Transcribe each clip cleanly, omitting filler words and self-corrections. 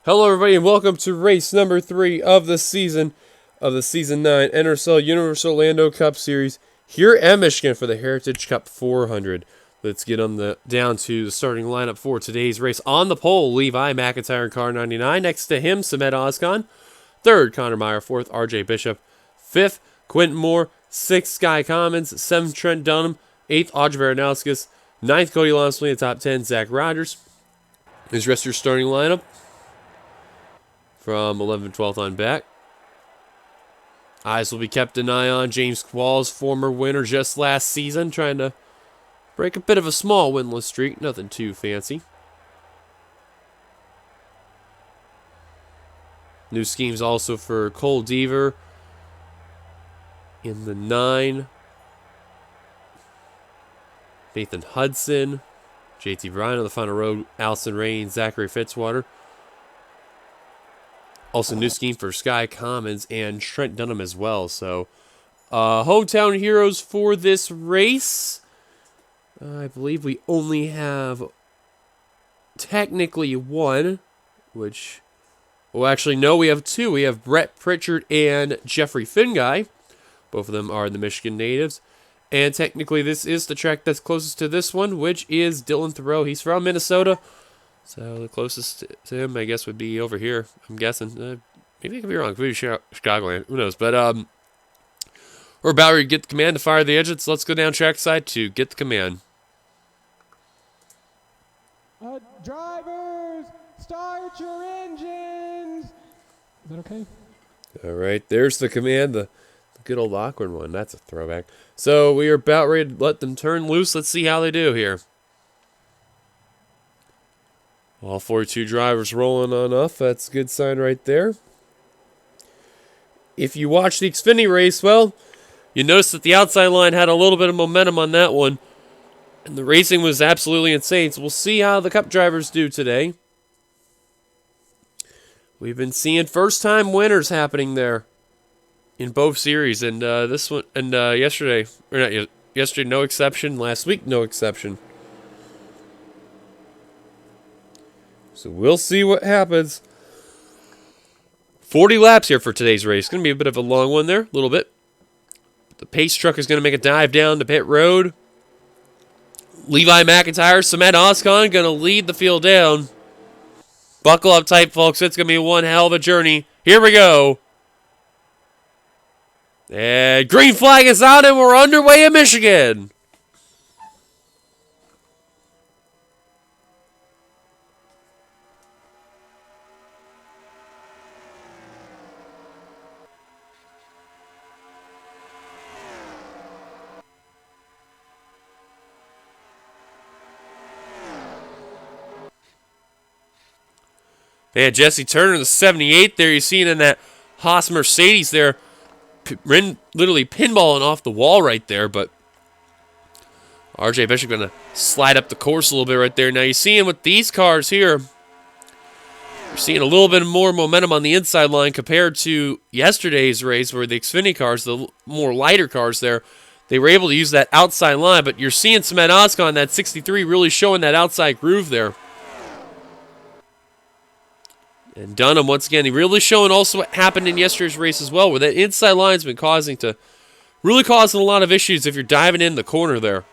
Hello everybody and welcome to race number 3 of the season 9 NRSL Universal Orlando Cup Series here at Michigan for the Heritage Cup 400. Let's get down to the starting lineup for today's race. On the pole, Levi McIntyre in car 99. Next to him, Samet Ozkan. Third, Connor Meyer. Fourth, RJ Bishop. Fifth, Quentin Moore. Sixth, Sky Commons. Seventh, Trent Dunham. Eighth, Audrey Varanauskas. Ninth, Cody Lomsley. In the top 10, Zach Rogers. Here's the rest of your starting lineup from 11th, 12th on back. Eyes will be kept an eye on James Qualls, former winner just last season, trying to break a bit of a small winless streak. Nothing too fancy. New schemes also for Cole Deaver in the 9. Nathan Hudson. JT Bryan on the final row. Allison Ray and Zachary Fitzwater. Also, new scheme for Sky Commons and Trent Dunham as well. So, hometown heroes for this race. I believe we only have technically one, which, well, actually, no, we have two. We have Brett Pritchard and Jeffrey Finguy. Both of them are the Michigan natives. And technically, this is the track that's closest to this one, which is Dylan Thoreau. He's from Minnesota. So the closest to him, I guess, would be over here. I'm guessing. Maybe I could be wrong. Could be Chicagoland. Who knows? But we're about to get the command to fire the engines. So let's go down trackside to get the command. Drivers, start your engines. Is that okay? All right. There's the command. The good old awkward one. That's a throwback. So we are about ready to let them turn loose. Let's see how they do here. All 42 drivers rolling on off. That's a good sign right there. If you watch the Xfinity race, well, you notice that the outside line had a little bit of momentum on that one. And the racing was absolutely insane. So we'll see how the Cup drivers do today. We've been seeing first-time winners happening there in both series. And this one, and yesterday, or not yesterday, no exception. Last week, no exception. So we'll see what happens. 40 laps here for today's race. Going to be a bit of a long one there, a little bit. The pace truck is going to make a dive down the pit road. Levi McIntyre, Samet Ozkan going to lead the field down. Buckle up tight, folks. It's going to be one hell of a journey. Here we go. And green flag is out, and we're underway in Michigan. Man, Jesse Turner, the 78 there. You see it in that Haas Mercedes there. Literally pinballing off the wall right there. But RJ Bishop going to slide up the course a little bit right there. Now, you're seeing with these cars here, you're seeing a little bit more momentum on the inside line compared to yesterday's race where the Xfinity cars, the more lighter cars there, they were able to use that outside line. But you're seeing Samet Ozkan, that 63, really showing that outside groove there. And Dunham, once again, he really showing also what happened in yesterday's race as well, where that inside line's been causing a lot of issues if you're diving in the corner there.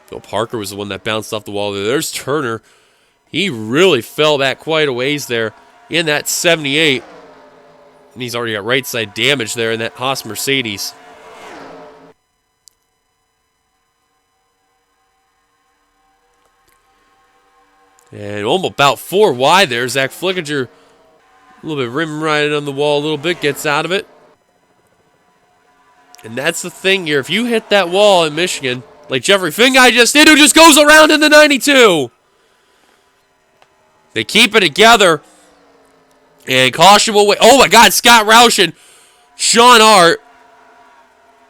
Phil Parker was the one that bounced off the wall there. There's Turner. He really fell back quite a ways there in that 78. And he's already got right side damage there in that Haas Mercedes. And almost about 4 wide there. Zach Flickinger, a little bit rim riding on the wall a little bit, gets out of it. And that's the thing here. If you hit that wall in Michigan, like Jeffrey Finguy just did, who just goes around in the 92. They keep it together. And caution will wait. Oh my God, Scott Roush and Sean Hart.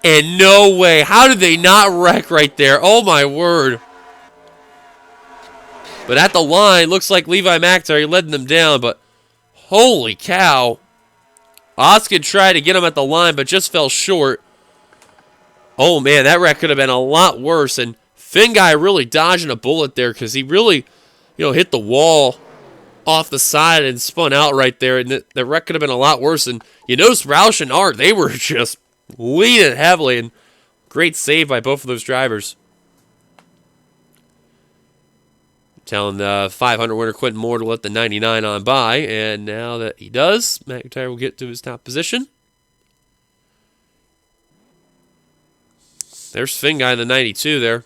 And no way. How did they not wreck right there? Oh my word. But at the line, looks like Levi McIntyre letting them down, but holy cow. Ozkan tried to get him at the line, but just fell short. Oh, man, that wreck could have been a lot worse. And Finguy really dodging a bullet there because he really, hit the wall off the side and spun out right there, and the wreck could have been a lot worse. And you notice Roush and Art, they were just leaning heavily, and great save by both of those drivers. Telling the 500 winner Quentin Moore to let the 99 on by, and now that he does, McIntyre will get to his top position. There's Finn Guy in the 92 there.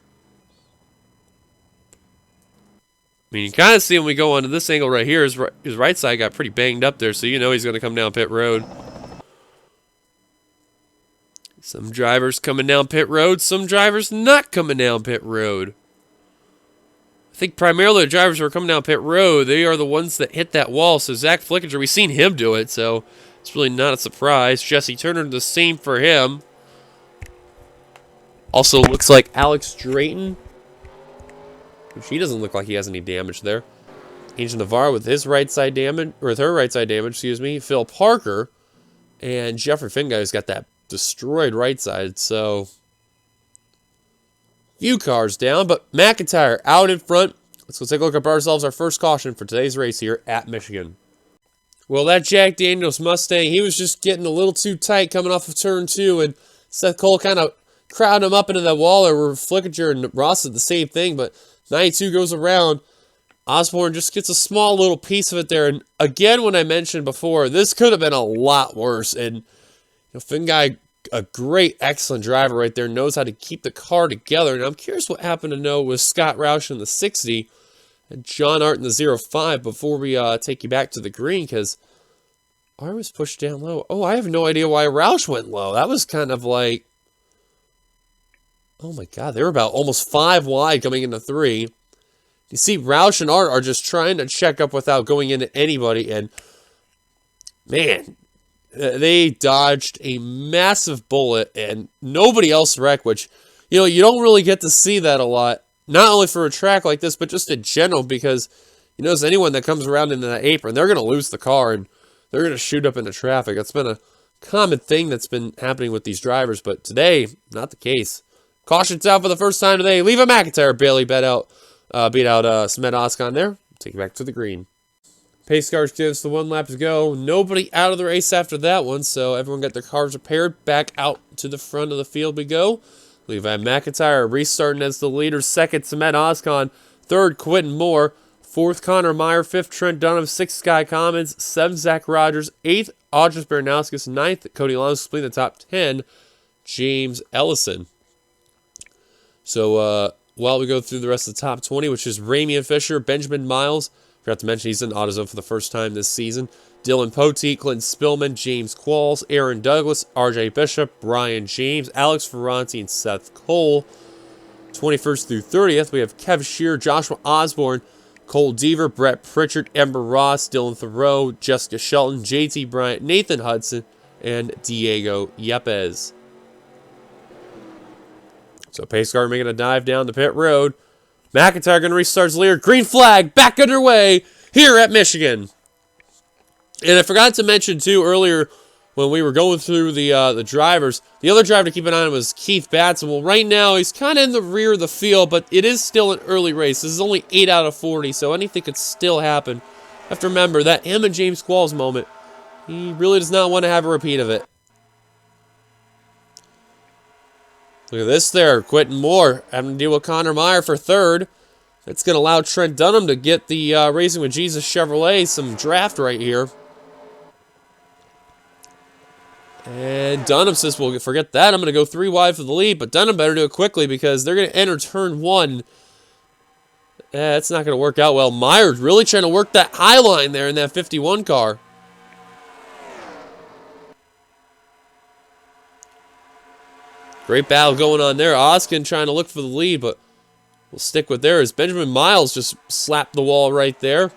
I mean, you kind of see when we go onto this angle right here, his right side got pretty banged up there, so you know he's going to come down pit road. Some drivers coming down pit road, some drivers not coming down pit road. I think primarily the drivers who are coming down pit road, they are the ones that hit that wall. So Zach Flickinger, we've seen him do it, so it's really not a surprise. Jesse Turner, the same for him. Also looks like Alex Drayton. She doesn't look like he has any damage there. Angel Navarro with his right side damage, or with her right side damage, excuse me. Phil Parker and Jeffrey Finguy got that destroyed right side. So few cars down, but McIntyre out in front. Let's go take a look at ourselves our first caution for today's race here at Michigan. Well, that Jack Daniels Mustang, he was just getting a little too tight coming off of turn 2, and Seth Cole kind of crowded him up into that wall. There were Flickinger and Ross did the same thing, but 92 goes around. Osborne just gets a small little piece of it there. And again, when I mentioned before, this could have been a lot worse. And Finguy, a great, excellent driver right there, knows how to keep the car together. And I'm curious what happened to know with Scott Roush in the 60 and John Art in the 05 before we take you back to the green, because Art was pushed down low. Oh, I have no idea why Roush went low. That was kind of like, oh my God, they were about almost 5 wide coming into 3. You see, Roush and Art are just trying to check up without going into anybody, and man, they dodged a massive bullet, and nobody else wrecked, which, you don't really get to see that a lot, not only for a track like this, but just in general, because, anyone that comes around into that apron, they're going to lose the car, and they're going to shoot up into traffic. That's been a common thing that's been happening with these drivers, but today, not the case. Caution's out for the first time today. Levi McIntyre barely beat out Smed Oscon there. Take it back to the green. Pace cars gives the 1 lap to go. Nobody out of the race after that one, so everyone got their cars repaired. Back out to the front of the field we go. Levi McIntyre restarting as the leader. 2nd, Smed Oscon. 3rd, Quentin Moore. 4th, Connor Meyer. 5th, Trent Dunham. 6th, Sky Commons. 7th, Zach Rogers. 8th, Audris Baranowskis. 9th, Cody Long, splitting the top 10. James Ellison. So, while we go through the rest of the top 20, which is Ramian Fisher, Benjamin Miles. Forgot to mention he's in AutoZone for the first time this season. Dylan Poteet, Clinton Spillman, James Qualls, Aaron Douglas, RJ Bishop, Brian James, Alex Ferranti, and Seth Cole. 21st through 30th, we have Kev Shear, Joshua Osborne, Cole Deaver, Brett Pritchard, Ember Ross, Dylan Thoreau, Jessica Shelton, JT Bryant, Nathan Hudson, and Diego Yepes. So pace car making a dive down the pit road. McIntyre going to restart his leader. Green flag back underway here at Michigan. And I forgot to mention too earlier when we were going through the drivers, the other driver to keep an eye on was Keith Batson. Well, right now he's kind of in the rear of the field, but it is still an early race. This is only 8 out of 40, so anything could still happen. You have to remember that him and James Qualls moment, he really does not want to have a repeat of it. Look at this there. Quentin Moore having to deal with Connor Meyer for 3rd. That's going to allow Trent Dunham to get the Racing with Jesus Chevrolet some draft right here. And Dunham says, well, forget that. I'm going to go 3 wide for the lead. But Dunham better do it quickly because they're going to enter turn 1. That's not going to work out well. Meyer's really trying to work that high line there in that 51 car. Great battle going on there. Oskin trying to look for the lead, but we'll stick with theirs. Benjamin Miles just slapped the wall right there.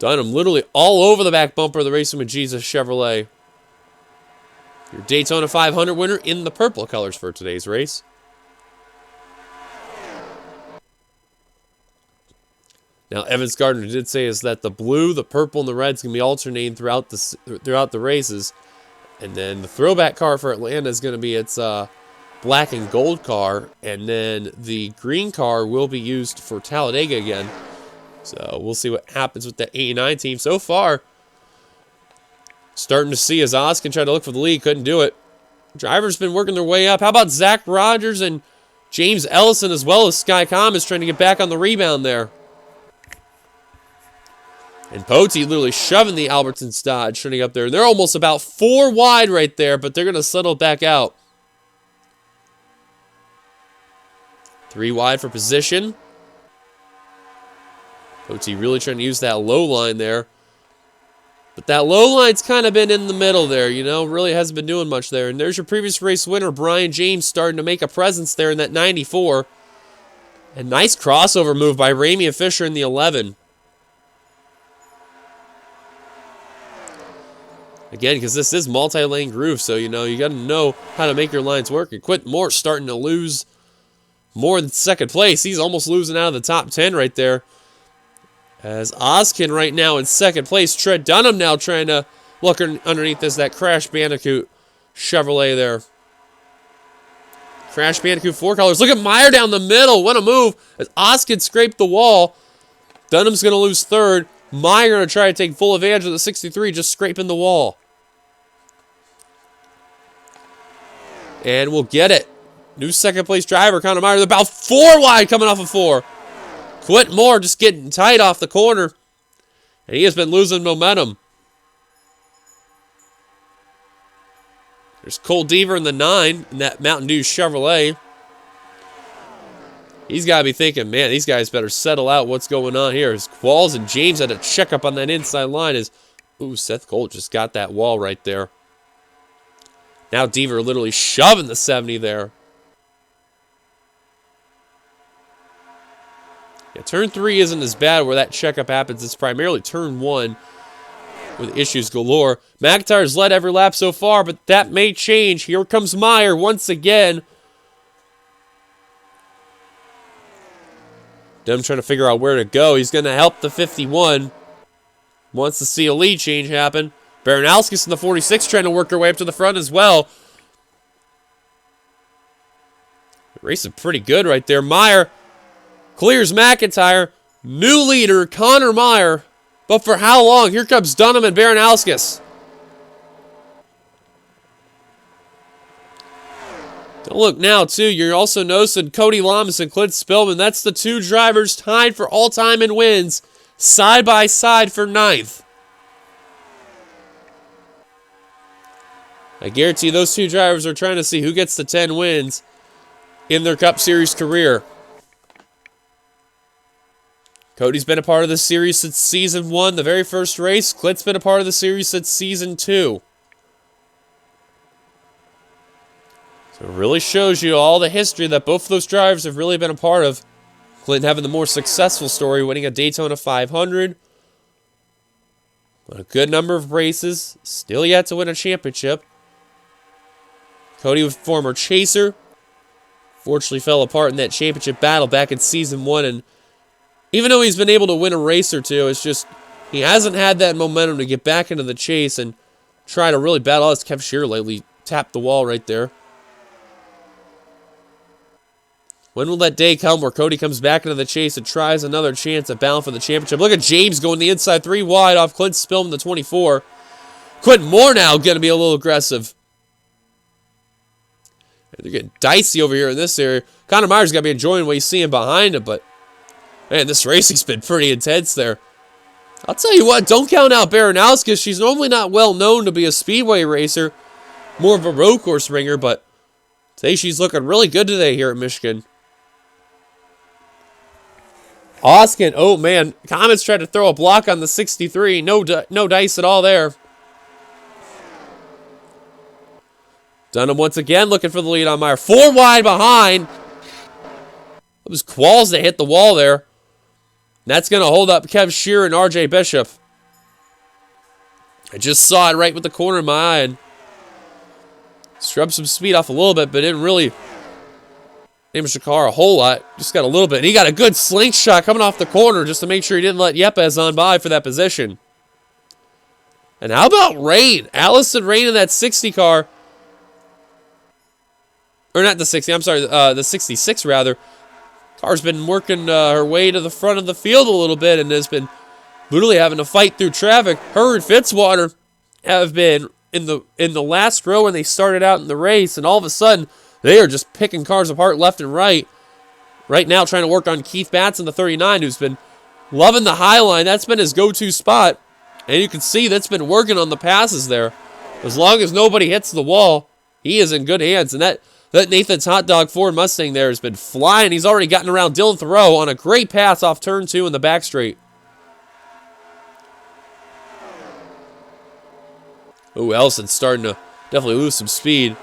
Dunham literally all over the back bumper of the Racing with Jesus Chevrolet. Your Daytona 500 winner in the purple colors for today's race. Now, Evans Gardner did say is that the blue, the purple, and the red's going to be alternating throughout the races. And then the throwback car for Atlanta is going to be its black and gold car. And then the green car will be used for Talladega again. So we'll see what happens with that 89 team. So far, starting to see as Oskin tried to look for the lead, couldn't do it. Drivers been working their way up. How about Zach Rogers and James Ellison as well as Sky Commons trying to get back on the rebound there. And Pote literally shoving the Albertsons Dodge trying to get up there. They're almost about 4 wide right there, but they're going to settle back out. 3 wide for position. Pote really trying to use that low line there. But that low line's kind of been in the middle there, you know, really hasn't been doing much there. And there's your previous race winner, Brian James, starting to make a presence there in that 94. And nice crossover move by Ramey and Fisher in the 11. Again, because this is multi-lane groove, so, you know, you got to know how to make your lines work. And Quentin Moore starting to lose more than second place. He's almost losing out of the top 10 right there. As Oskin right now in second place. Trent Dunham now trying to look underneath that Crash Bandicoot Chevrolet there. Crash Bandicoot 4 colors. Look at Meyer down the middle. What a move. As Oskin scraped the wall. Dunham's going to lose third. Meyer going to try to take full advantage of the 63, just scraping the wall. And we'll get it. New second place driver, Connor Meyer. They're about 4 wide coming off of 4. Quentin Moore just getting tight off the corner. And he has been losing momentum. There's Cole Deaver in the 9 in that Mountain Dew Chevrolet. He's got to be thinking, man, these guys better settle out what's going on here. As Qualls and James had a checkup on that inside line. Ooh, Seth Cole just got that wall right there. Now Deaver literally shoving the 70 there. Yeah, turn 3 isn't as bad where that checkup happens. It's primarily turn 1 with issues galore. McIntyre's led every lap so far, but that may change. Here comes Meyer once again. Dem trying to figure out where to go. He's going to help the 51. Wants to see a lead change happen. Baranowskis in the 46 trying to work her way up to the front as well. Racing pretty good right there. Meyer clears McIntyre. New leader, Connor Meyer. But for how long? Here comes Dunham and Baranowskis. Don't look now, too. You're also noticing Cody Lamas and Clint Spillman. That's the 2 drivers tied for all-time in wins, side by side for 9th. I guarantee those 2 drivers are trying to see who gets the 10 wins in their Cup Series career. Cody's been a part of this series since Season 1, the very first race. Clint's been a part of the series since Season 2. So it really shows you all the history that both of those drivers have really been a part of. Clint having the more successful story, winning a Daytona 500. A good number of races. Still yet to win a championship. Cody was former chaser. Fortunately fell apart in that championship battle back in Season 1. And even though he's been able to win a race or two, it's just he hasn't had that momentum to get back into the chase and try to really battle. As Kev Shearer lately tapped the wall right there. When will that day come where Cody comes back into the chase and tries another chance at battling for the championship? Look at James going the inside 3 wide off Clint Spillman, the 24. Quentin Moore now going to be a little aggressive. They're getting dicey over here in this area. Connor Meyer's got to be enjoying what he's seeing behind him, but man, this racing's been pretty intense there. I'll tell you what, don't count out Baranowskis. She's normally not well known to be a speedway racer, more of a road course ringer, but today she's looking really good today here at Michigan. Oskin, oh man, Comets tried to throw a block on the 63. No dice at all there. Dunham once again looking for the lead on Meyer. 4 wide behind. It was Qualls that hit the wall there. That's going to hold up Kev Shearer and RJ Bishop. I just saw it right with the corner of my eye and scrubbed some speed off a little bit, but didn't really damage the car a whole lot. Just got a little bit. And he got a good slingshot coming off the corner just to make sure he didn't let Yepes on by for that position. And how about Rain? Allison Rain in that 60 car. Or not the 60, I'm sorry, the 66 rather. Car's been working her way to the front of the field a little bit and has been literally having to fight through traffic. Her and Fitzwater have been in the last row when they started out in the race, and all of a sudden they are just picking cars apart left and right. Right now trying to work on Keith Batson, the 39, who's been loving the high line. That's been his go-to spot. And you can see that's been working on the passes there. As long as nobody hits the wall, he is in good hands. And that Nathan's Hot Dog Ford Mustang there has been flying. He's already gotten around Dylan Thoreau on a great pass off turn 2 in the back straight. Ooh, Elson's starting to definitely lose some speed.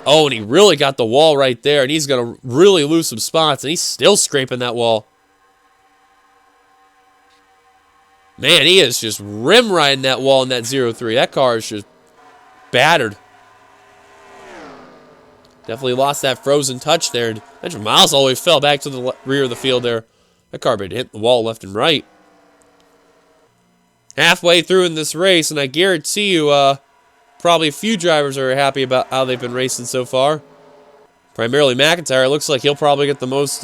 Oh, and he really got the wall right there, and he's going to really lose some spots, and he's still scraping that wall. Man, he is just rim riding that wall in that 0-3. That car is just battered. Definitely lost that frozen touch there. And Miles always fell back to the rear of the field there. That car been hitting the wall left and right. Halfway through in this race, and I guarantee you, probably a few drivers are happy about how they've been racing so far. Primarily McIntyre. It looks like he'll probably get the most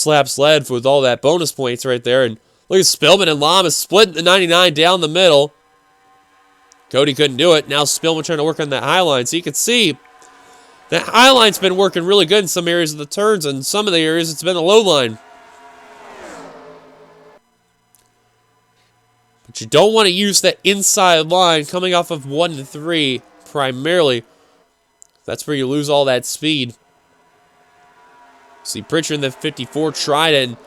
laps led with all that bonus points right there. And look at Spillman and Lamas splitting the 99 down the middle. Cody couldn't do it. Now Spillman trying to work on that high line. So you can see that high line's been working really good in some areas of the turns, and some of the areas it's been a low line. But you don't want to use that inside line coming off of 1 to 3 primarily. That's where you lose all that speed. See Pritchard in the 54 tried it, and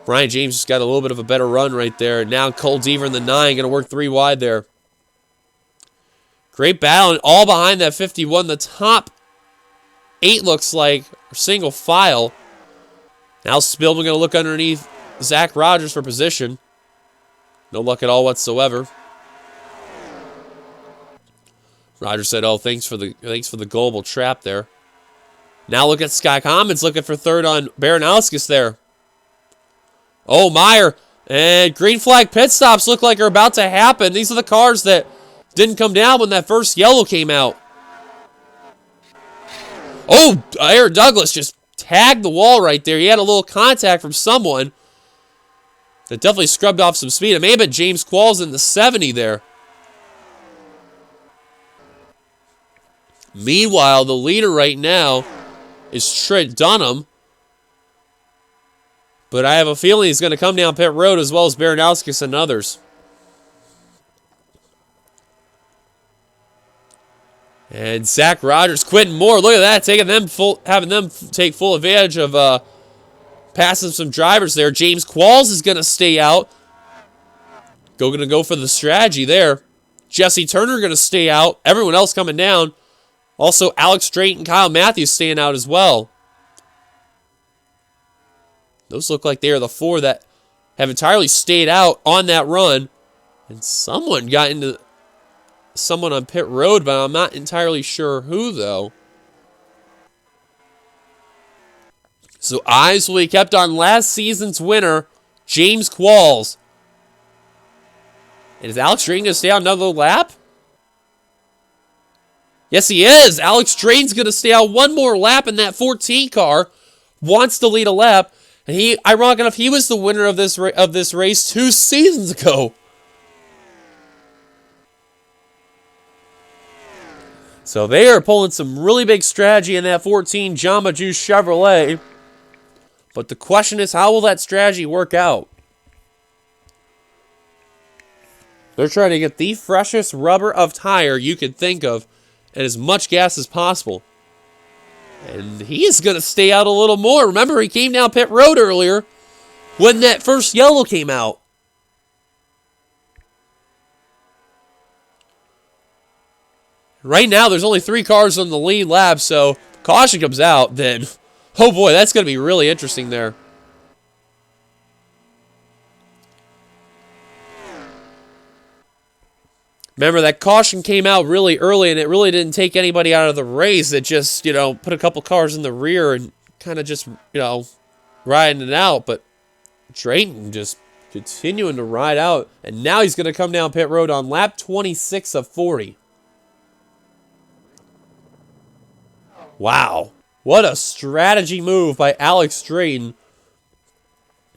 Brian James just got a little bit of a better run right there. Now Cole Deaver in the 9 going to work 3 wide there. Great battle, and all behind that 51. The top 8 looks like single file. Now Spillman going to look underneath Zach Rogers for position. No luck at all whatsoever. Rogers said, "Oh, thanks for the global trap there." Now look at Sky Commons looking for third on Baranowskis there. Oh, Meyer. And green flag pit stops look like are about to happen. These are the cars that didn't come down when that first yellow came out. Oh, Aaron Douglas just tagged the wall right there. He had a little contact from someone that definitely scrubbed off some speed. It may have been James Qualls in the 70 there. Meanwhile, the leader right now is Trent Dunham. But I have a feeling he's going to come down pit road as well as Baranowskis and others. And Zach Rogers, Quentin Moore, look at that, having them take full advantage of passing some drivers there. James Qualls is going to stay out. Going to go for the strategy there. Jesse Turner going to stay out. Everyone else coming down. Also, Alex Strait and Kyle Matthews staying out as well. Those look like they are the 4 that have entirely stayed out on that run. And someone got into someone on pit road, but I'm not entirely sure who, though. So eyes will be kept on last season's winner, James Qualls. And is Alex Strait going to stay out another lap? Yes, he is. Alex Strain's going to stay out one more lap in that 14 car. Wants to lead a lap. And he, ironic enough, he was the winner of this race 2 seasons ago. So they are pulling some really big strategy in that 14 Jamba Juice Chevrolet. But the question is, how will that strategy work out? They're trying to get the freshest rubber of tire you could think of and as much gas as possible. And he's going to stay out a little more. Remember, he came down pit road earlier when that first yellow came out. Right now, there's only 3 cars on the lead lap, so if caution comes out, then, oh boy, that's going to be really interesting there. Remember, that caution came out really early, and it really didn't take anybody out of the race. It just, put a couple cars in the rear and kind of just, riding it out. But Drayton just continuing to ride out, and now he's going to come down pit road on lap 26 of 40. Wow. What a strategy move by Alex Drayton.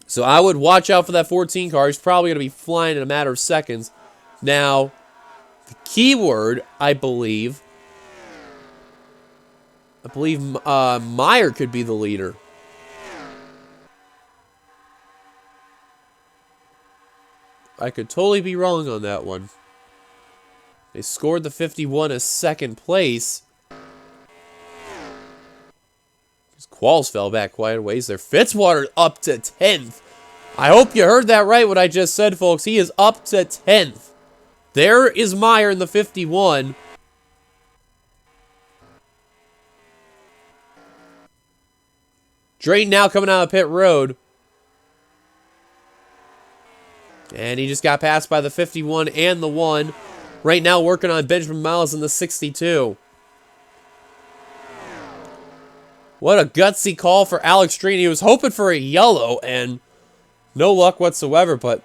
So I would watch out for that 14 car. He's probably going to be flying in a matter of seconds. Now, the keyword, I believe Meyer could be the leader. I could totally be wrong on that one. They scored the 51 as second place. Qualls fell back quite a ways there. Fitzwater up to 10th. I hope you heard that right, what I just said, folks. He is up to 10th. There is Meyer in the 51. Drayton now coming out of pit road. And he just got passed by the 51 and the 1. Right now working on Benjamin Miles in the 62. What a gutsy call for Alex Drayton. He was hoping for a yellow and no luck whatsoever, but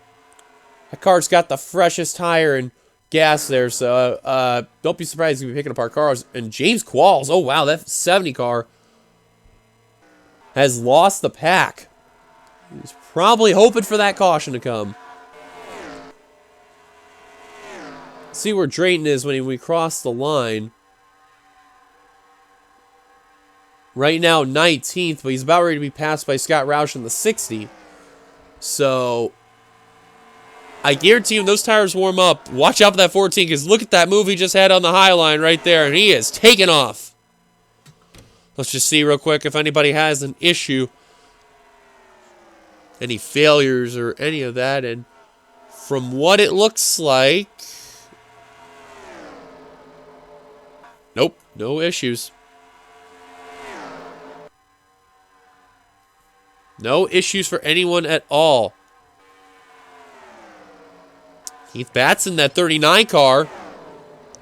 that car's got the freshest tire and gas there, so don't be surprised if we picking apart cars. And James Qualls, oh wow, that 70 car has lost the pack. He's probably hoping for that caution to come. See where Drayton is when we cross the line. Right now, 19th, but he's about ready to be passed by Scott Roush in the 60. So, I guarantee you when those tires warm up, watch out for that 14, because look at that move he just had on the high line right there, and he is taking off. Let's just see real quick if anybody has an issue, any failures or any of that, and from what it looks like, nope, no issues. No issues for anyone at all. Keith Batson, that 39 car,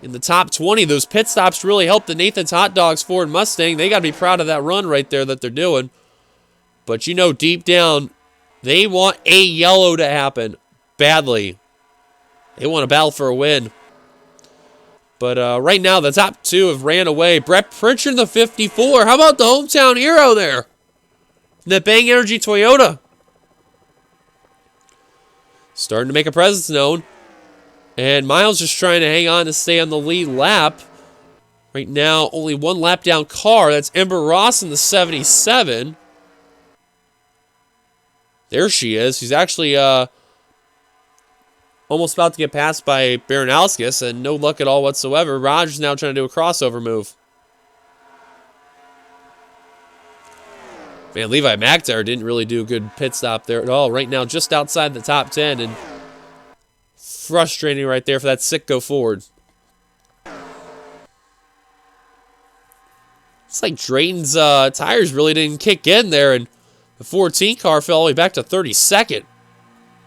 in the top 20. Those pit stops really helped the Nathan's Hot Dogs Ford Mustang. They got to be proud of that run right there that they're doing. But you know, deep down, they want a yellow to happen badly. They want to battle for a win. But right now, the top two have ran away. Brett Pritchard in the 54. How about the hometown hero there? That Bang Energy Toyota. Starting to make a presence known. And Miles just trying to hang on to stay on the lead lap. Right now, only one lap down car. That's Ember Ross in the 77. There she is. She's actually almost about to get passed by Baranowskis, and no luck at all whatsoever. Rogers now trying to do a crossover move. Man, Levi McIntyre didn't really do a good pit stop there at all. Right now, just outside the top 10, and frustrating right there for that Sitco Ford. It's like Drayton's tires really didn't kick in there, and the 14 car fell all the way back to 32nd.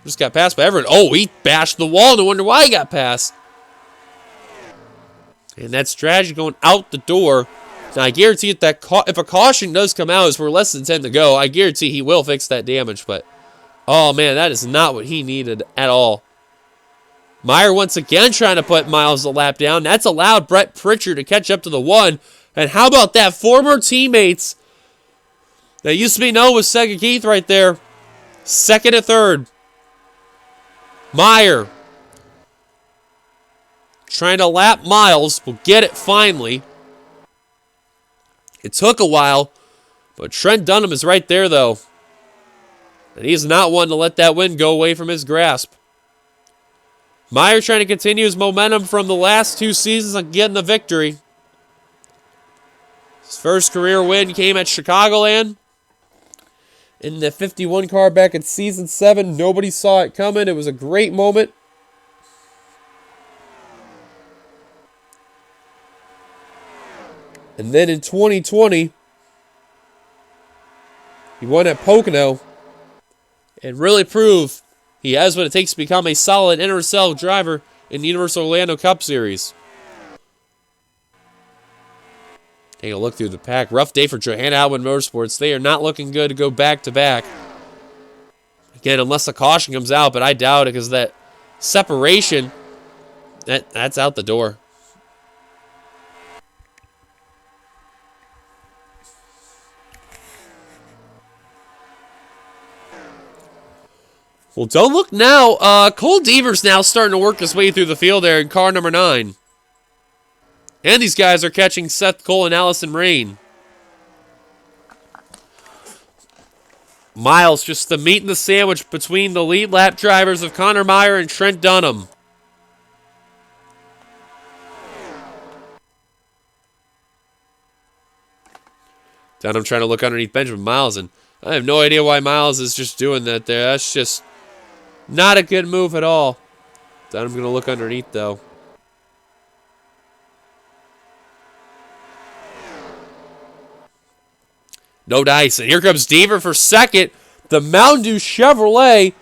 Just got passed by Everett. Oh, he bashed the wall. No wonder why he got passed. And that strategy going out the door. Now, I guarantee that if a caution does come out as we're less than 10 to go, I guarantee he will fix that damage. But, oh, man, that is not what he needed at all. Meyer once again trying to put Miles a lap down. That's allowed Brett Pritchard to catch up to the 1. And how about that? Former teammates that used to be known with Sega Keith right there. Second and third. Meyer trying to lap Miles. Will get it finally. It took a while, but Trent Dunham is right there, though. And he's not one to let that win go away from his grasp. Meyer trying to continue his momentum from the last 2 seasons on getting the victory. His first career win came at Chicagoland. In the 51 car back in Season 7, nobody saw it coming. It was a great moment. And then in 2020, he won at Pocono and really proved he has what it takes to become a solid NRSL driver in the Universal Orlando Cup Series. Take a look through the pack. Rough day for Johanna Alwyn Motorsports. They are not looking good to go back-to-back. Again, unless a caution comes out, but I doubt it because that separation, that's out the door. Well, don't look now. Cole Deaver's now starting to work his way through the field there in car number 9. And these guys are catching Seth Cole and Allison Rain. Miles, just the meat and the sandwich between the lead lap drivers of Connor Meyer and Trent Dunham. Dunham trying to look underneath Benjamin Miles, and I have no idea why Miles is just doing that there. That's just not a good move at all. Dunham's going to look underneath, though. No dice. And here comes Deaver for second. The Mountain Dew Chevrolet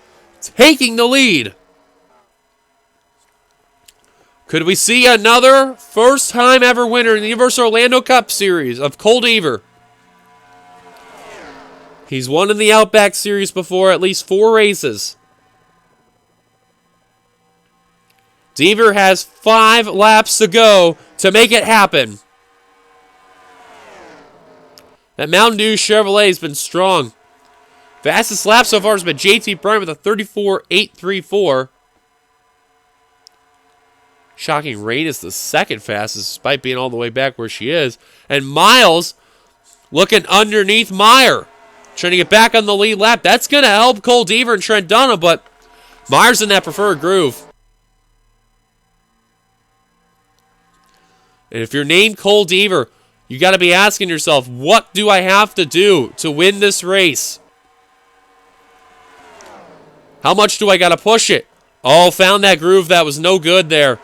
taking the lead. Could we see another first-time ever winner in the Universal Orlando Cup Series of Cole Deaver? He's won in the Outback Series before, at least 4 races. Deaver has 5 laps to go to make it happen. That Mountain Dew Chevrolet has been strong. Fastest lap so far has been JT Bryant with a 34.834. Shocking Rain is the second fastest, despite being all the way back where she is. And Miles looking underneath Meyer, trying to get back on the lead lap. That's going to help Cole Deaver and Trent Dunham, but Meyer's in that preferred groove. And if you're named Cole Deaver, you got to be asking yourself, what do I have to do to win this race? How much do I got to push it? Oh, found that groove that was no good there.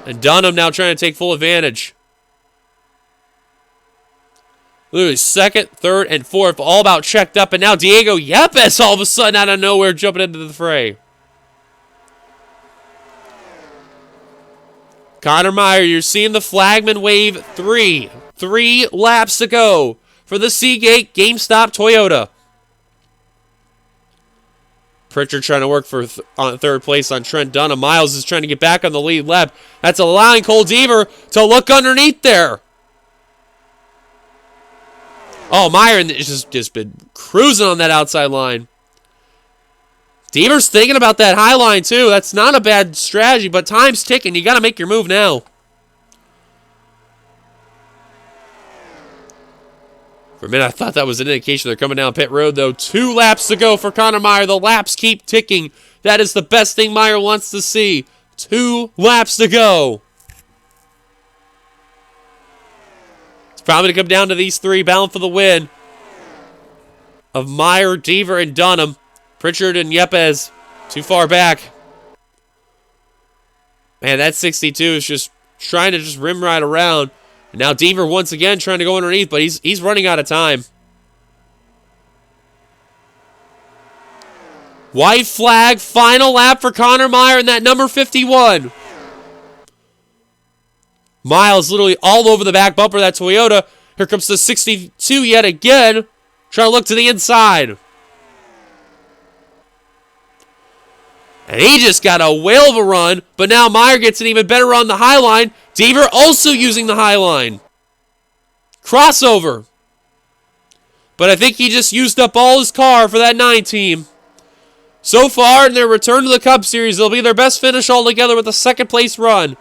And Dunham now trying to take full advantage. Literally second, third, and fourth, all about checked up. And now Diego Yepes all of a sudden out of nowhere jumping into the fray. Connor Meyer, you're seeing the flagman wave 3. 3 laps to go for the Seagate GameStop Toyota. Pritchard trying to work for on third place on Trent Dunham. Miles is trying to get back on the lead lap. That's allowing Cole Deaver to look underneath there. Oh, Meyer has just been cruising on that outside line. Deaver's thinking about that high line too. That's not a bad strategy, but time's ticking. You got to make your move now. For a minute, I thought that was an indication they're coming down pit road, though. 2 laps to go for Connor Meyer. The laps keep ticking. That is the best thing Meyer wants to see. 2 laps to go. It's probably going to come down to these 3 bound for the win. Of Meyer, Deaver, and Dunham. Pritchard and Yepes too far back. Man, that 62 is just trying to just rim right around. And now Deaver once again trying to go underneath, but he's running out of time. White flag, final lap for Connor Meyer in that number 51. Miles literally all over the back bumper of that Toyota. Here comes the 62 yet again. Trying to look to the inside. And he just got a whale of a run, but now Meyer gets an even better run on the high line. Deaver also using the high line. Crossover. But I think he just used up all his car for that 9 team. So far, in their return to the Cup Series, it'll be their best finish altogether with a second place run.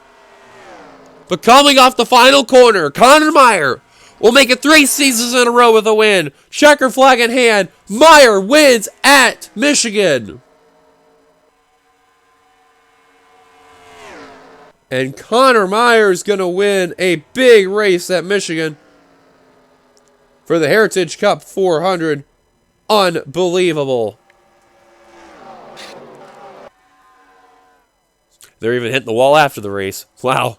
But coming off the final corner, Connor Meyer will make it 3 seasons in a row with a win. Checker flag in hand. Meyer wins at Michigan. And Connor Meyer is going to win a big race at Michigan for the Heritage Cup 400. Unbelievable. They're even hitting the wall after the race. Wow.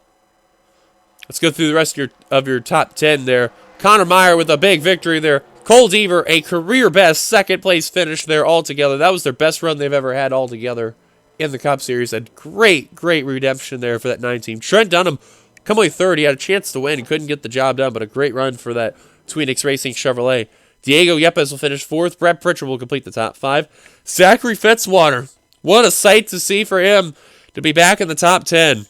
Let's go through the rest of your top 10 there. Connor Meyer with a big victory there. Cole Deaver, a career best second place finish there altogether. That was their best run they've ever had altogether in the Cup Series. A great redemption there for that 9 team. Trent Dunham, come away third. He had a chance to win. He couldn't get the job done, but a great run for that Tweenix Racing Chevrolet. Diego Yepes will finish 4th. Brett Pritchard will complete the top 5. Zachary Fitzwater, what a sight to see for him to be back in the top 10.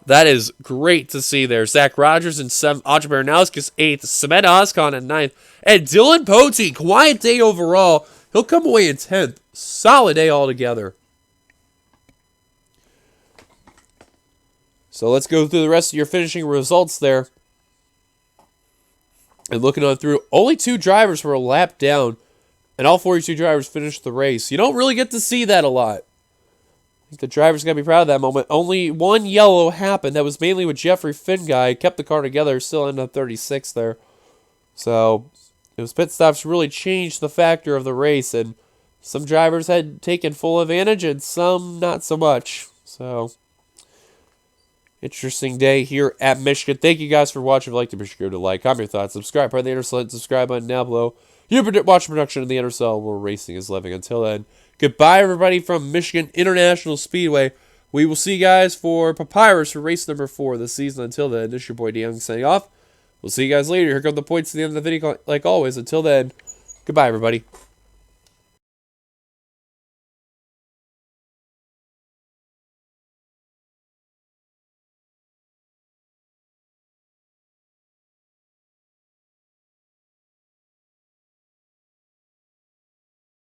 That is great to see there. Zach Rogers in 7th. Audrey Baranowskis 8th. Samantha Oscon in 9th. And Dylan Pote, quiet day overall. He'll come away in 10th. Solid day altogether. So let's go through the rest of your finishing results there. And looking on through, only 2 drivers were a lap down, and all 42 drivers finished the race. You don't really get to see that a lot. I think the drivers got to be proud of that moment. Only 1 yellow happened. That was mainly with Jeffrey Finguy. Kept the car together, still ended up 36 there. So those pit stops really changed the factor of the race, and some drivers had taken full advantage, and some not so much. So interesting day here at Michigan. Thank you guys for watching. If you liked it, be sure to like, comment your thoughts, subscribe, part of the NRSL, subscribe button down below. You watch production of the NRSL where racing is living. Until then, goodbye, everybody from Michigan International Speedway. We will see you guys for Papyrus for race number 4 this season. Until then, this is your boy DeYoung signing off. We'll see you guys later. Here come the points at the end of the video, like always. Until then, goodbye, everybody.